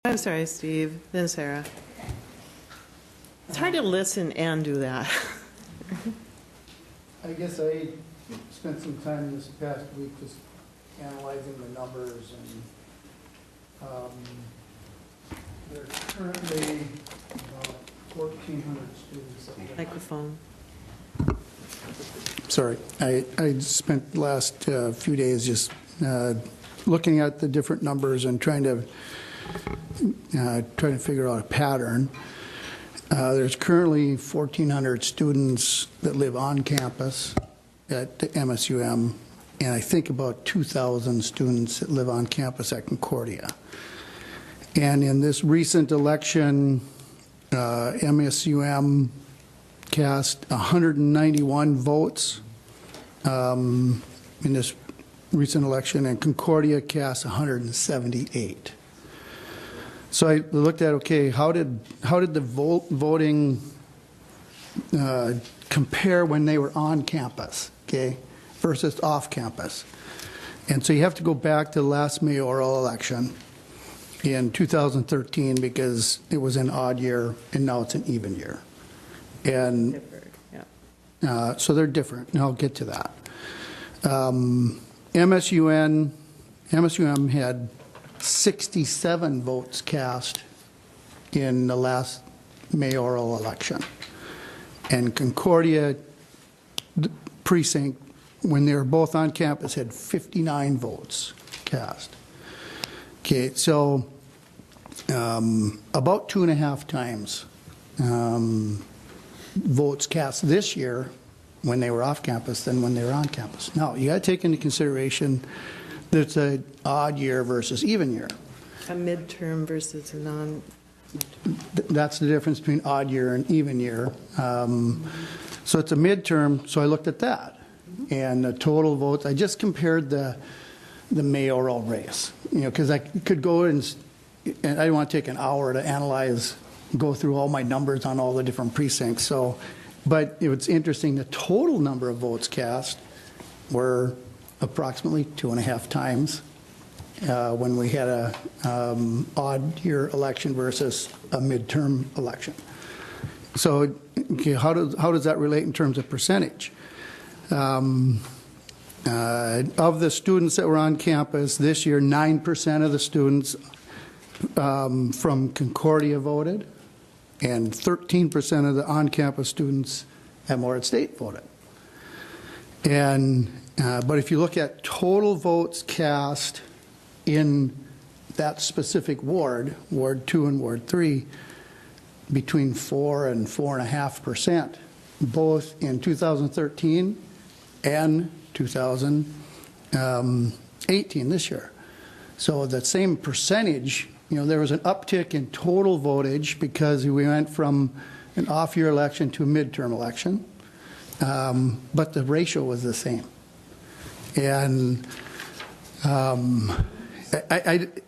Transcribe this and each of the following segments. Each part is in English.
I'm sorry, Steve, then Sarah. It's hard to listen and do that. I guess I spent some time this past week just analyzing the numbers, and there's currently about 1,400 students. Microphone. Sorry, I spent the last few days just looking at the different numbers and trying to figure out a pattern. There's currently 1,400 students that live on campus at the MSUM, and I think about 2,000 students that live on campus at Concordia. And in this recent election, MSUM cast 191 votes in this recent election, and Concordia cast 178. So I looked at, okay, how did the voting compare when they were on campus, okay, versus off campus? And so you have to go back to the last mayoral election in 2013 because it was an odd year and now it's an even year. And so they're different, and I'll get to that. MSUM had 67 votes cast in the last mayoral election. And Concordia precinct, when they were both on campus, had 59 votes cast. Okay, so about 2.5 times votes cast this year when they were off campus than when they were on campus. Now, you got to take into consideration that it's an odd year versus even year. A midterm versus a non. That's the difference between odd year and even year. So it's a midterm, so I looked at that. And the total votes, I just compared the mayoral race, you know, because I could go and I didn't want to take an hour to analyze, go through all my numbers on all the different precincts. So, but it was interesting, the total number of votes cast were approximately 2.5 times when we had a odd year election versus a midterm election. So, okay, how does that relate in terms of percentage? Of the students that were on campus this year, 9% of the students from Concordia voted, and 13% of the on-campus students at Moorhead State voted. And but if you look at total votes cast in that specific ward, Ward 2 and Ward 3, between 4 and 4.5%, both in 2013 and 2018 this year. So that same percentage, you know, there was an uptick in total votage because we went from an off-year election to a midterm election, but the ratio was the same. And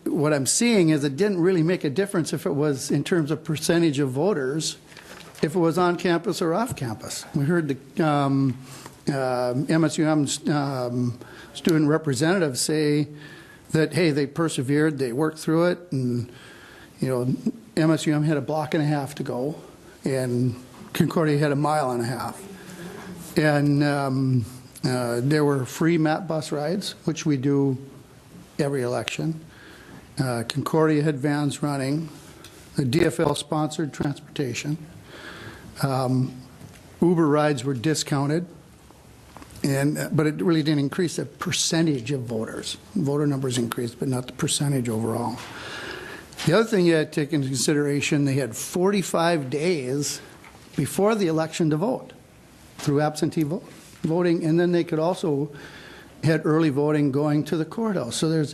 what I'm seeing is it didn't really make a difference if it was in terms of percentage of voters, if it was on campus or off campus. We heard the MSUM student representative say that, hey, they persevered, they worked through it, and, you know, MSUM had 1.5 blocks to go, and Concordia had 1.5 miles. And there were free MAP bus rides, which we do every election. Concordia had vans running. The DFL sponsored transportation. Uber rides were discounted, but it really didn't increase the percentage of voters. Voter numbers increased, but not the percentage overall. The other thing you had to take into consideration, they had 45 days before the election to vote through absentee voting, and then they could also had early voting going to the courthouse. So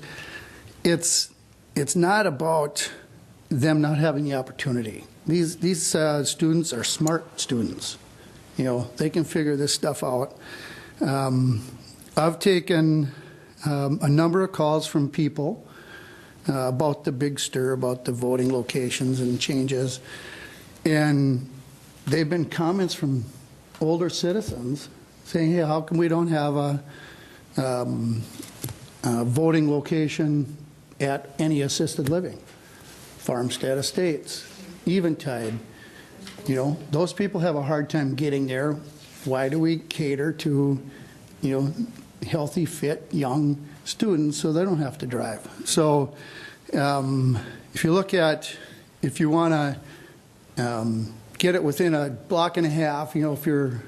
it's not about them not having the opportunity. These students are smart students. You know, they can figure this stuff out. I've taken a number of calls from people about the big stir, about the voting locations and changes, and they've been comments from older citizens saying, hey, how come we don't have a voting location at any assisted living? Farmstead Estates, Eventide. You know, those people have a hard time getting there. Why do we cater to, you know, healthy, fit, young students so they don't have to drive? So if you look at, if you want to get it within a block and a half, you know, if you're,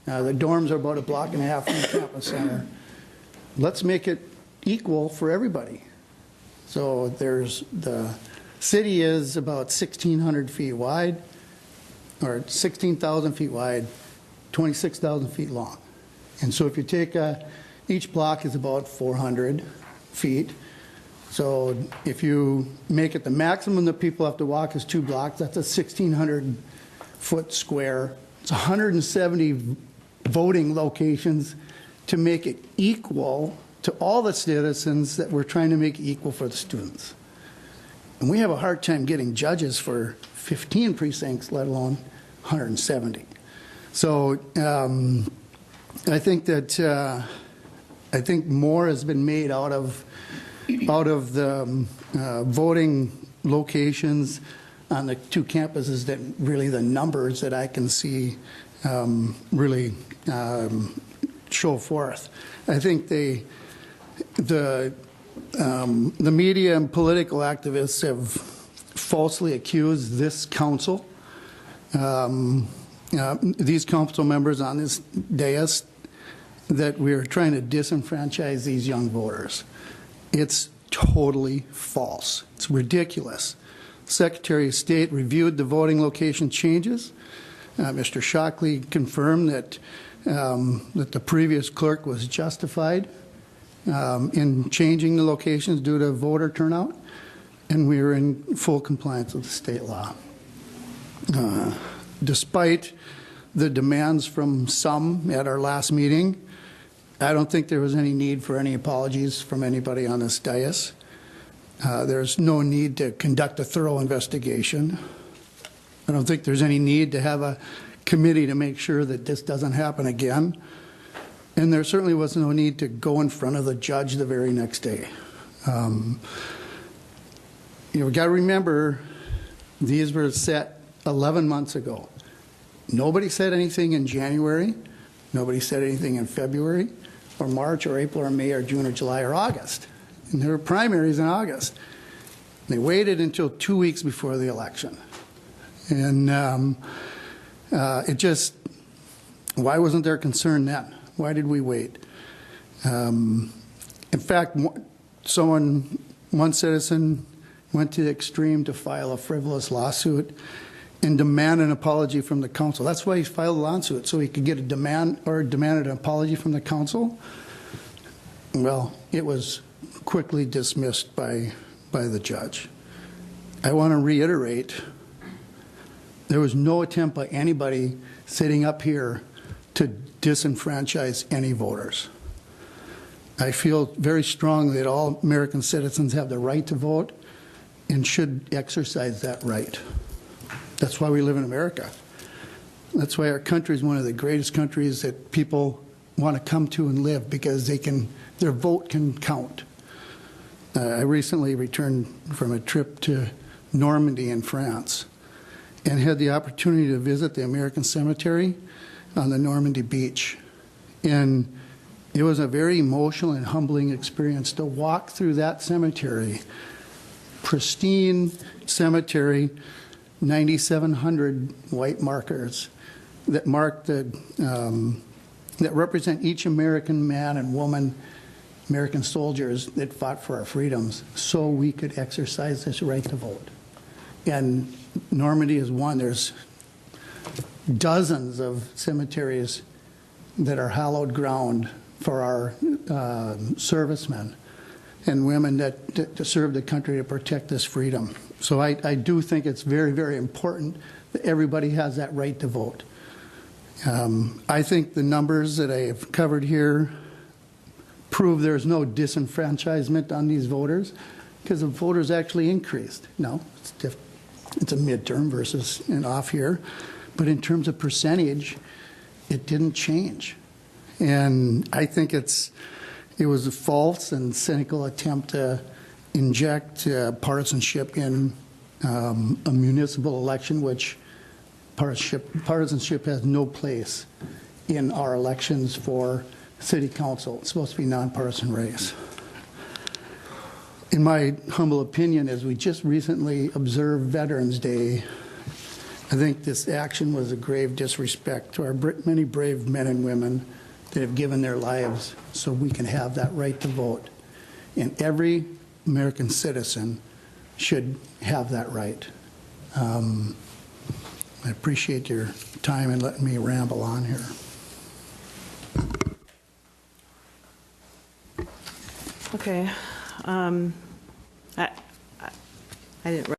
the dorms are about a block and a half from the campus center, let's make it equal for everybody. So there's, the city is about 1,600 feet wide, or 16,000 feet wide, 26,000 feet long. And so if you take each block is about 400 feet. So if you make it the maximum that people have to walk is 2 blocks, that's a 1,600 foot square. It's 170 voting locations to make it equal to all the citizens that we're trying to make equal for the students. And we have a hard time getting judges for 15 precincts, let alone 170. So I think that I think more has been made out of the voting locations on the 2 campuses than really the numbers that I can see really show forth. I think the media and political activists have falsely accused this council, these council members on this dais, that we're trying to disenfranchise these young voters. It's totally false. It's ridiculous. Secretary of State reviewed the voting location changes. Mr. Shockley confirmed that that the previous clerk was justified in changing the locations due to voter turnout, and we are in full compliance with the state law. Despite the demands from some at our last meeting, I don't think there was any need for any apologies from anybody on this dais. There's no need to conduct a thorough investigation. I don't think there's any need to have a committee to make sure that this doesn't happen again. And there certainly was no need to go in front of the judge the very next day. You know, we got to remember, these were set 11 months ago. Nobody said anything in January. Nobody said anything in February or March or April or May or June or July or August. And there were primaries in August. They waited until 2 weeks before the election. And it just, why wasn't there concern then? Why did we wait? In fact, one citizen went to the extreme to file a frivolous lawsuit and demand an apology from the council. That's why he filed a lawsuit, so he could get a demanded an apology from the council. Well, it was quickly dismissed by the judge. I want to reiterate, there was no attempt by anybody sitting up here to disenfranchise any voters. I feel very strongly that all American citizens have the right to vote and should exercise that right. That's why we live in America. That's why our country is one of the greatest countries that people want to come to and live, because their vote can count. I recently returned from a trip to Normandy in France and had the opportunity to visit the American Cemetery on the Normandy beach. And it was a very emotional and humbling experience to walk through that cemetery, pristine cemetery, 9,700 white markers that mark that represent each American man and woman, American soldiers that fought for our freedoms, so we could exercise this right to vote. And Normandy is one. There's dozens of cemeteries that are hallowed ground for our servicemen and women that serve the country to protect this freedom. So I do think it's very, very important that everybody has that right to vote. I think the numbers that I have covered here prove there's no disenfranchisement on these voters, because the voters actually increased. No, it's a midterm versus an off year, but in terms of percentage, it didn't change. And I think it was a false and cynical attempt to inject partisanship in a municipal election, which partisanship has no place in our elections for city council. It's supposed to be a nonpartisan race. In my humble opinion, as we just recently observed Veterans Day, I think this action was a grave disrespect to our many brave men and women that have given their lives so we can have that right to vote. And every American citizen should have that right. I appreciate your time and letting me ramble on here. Okay. I didn't